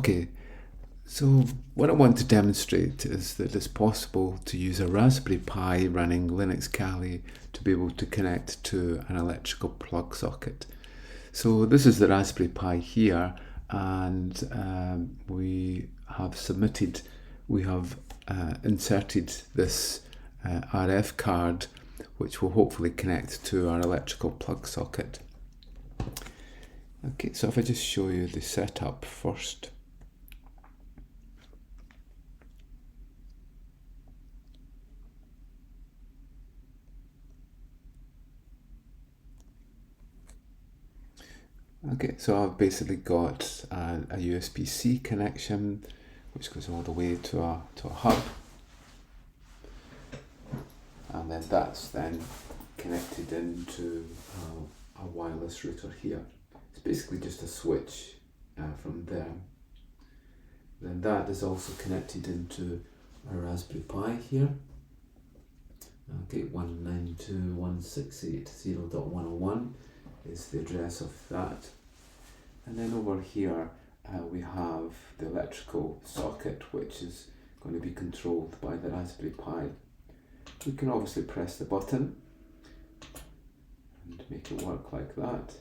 Okay, so what I want to demonstrate is that it's possible to use a Raspberry Pi running Linux Kali to be able to connect to an electrical plug socket. So this is the Raspberry Pi here, and we have inserted this RF card, which will hopefully connect to our electrical plug socket. Okay, so if I just show you the setup first. Okay, so I've basically got a USB-C connection, which goes all the way to a hub, and then that's then connected into a wireless router here. It's basically just a switch from there. Then that is also connected into a Raspberry Pi here. Okay, 192.168.0.101 is the address of that. And then over here we have the electrical socket, which is going to be controlled by the Raspberry Pi. We can obviously press the button and make it work like that.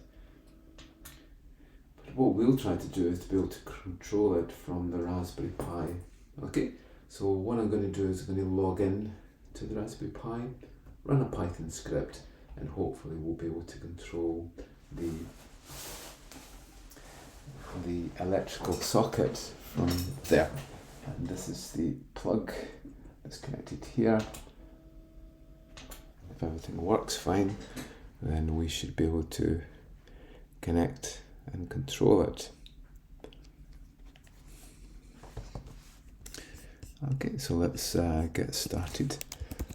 But what we'll try to do is to be able to control it from the Raspberry Pi. Okay, so what I'm going to do is I'm going to log in to the Raspberry Pi, run a Python script, and hopefully we'll be able to control the electrical socket from there. And this is the plug that's connected here. If everything works fine, then we should be able to connect and control it. Okay, so let's get started.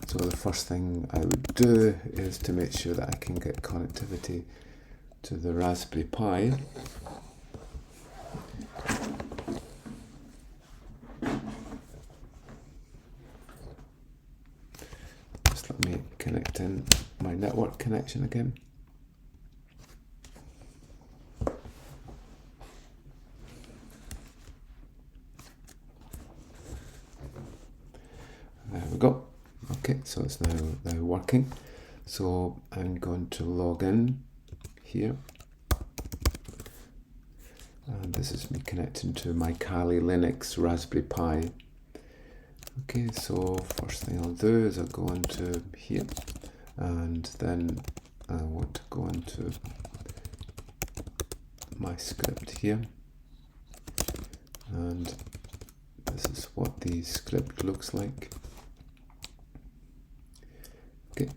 So the first thing I would do is to make sure that I can get connectivity to the Raspberry Pi. Just let me connect in my network connection again. There we go. Okay, so it's now working. So I'm going to log in here. And this is me connecting to my Kali Linux Raspberry Pi. Okay, so first thing I'll do is I'll go into here, and then I want to go into my script here. And this is what the script looks like. Okay,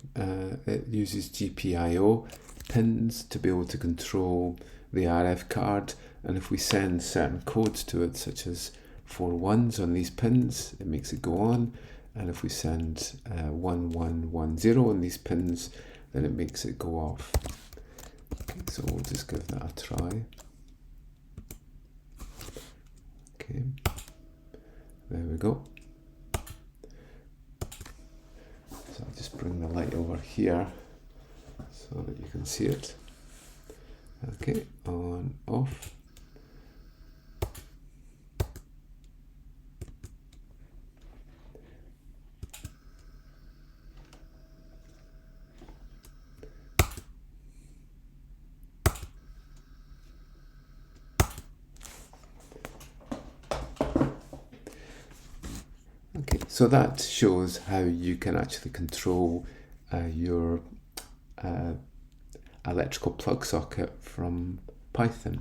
it uses GPIO pins to be able to control the RF card, and if we send certain codes to it, such as 4 ones on these pins, it makes it go on, and if we send 1110 on these pins, then it makes it go off. Okay, so we'll just give that a try. Okay, there we go. So I'll just bring the light over here so that you can see it. Okay, on, off. Okay, so that shows how you can actually control your electrical plug socket from Python.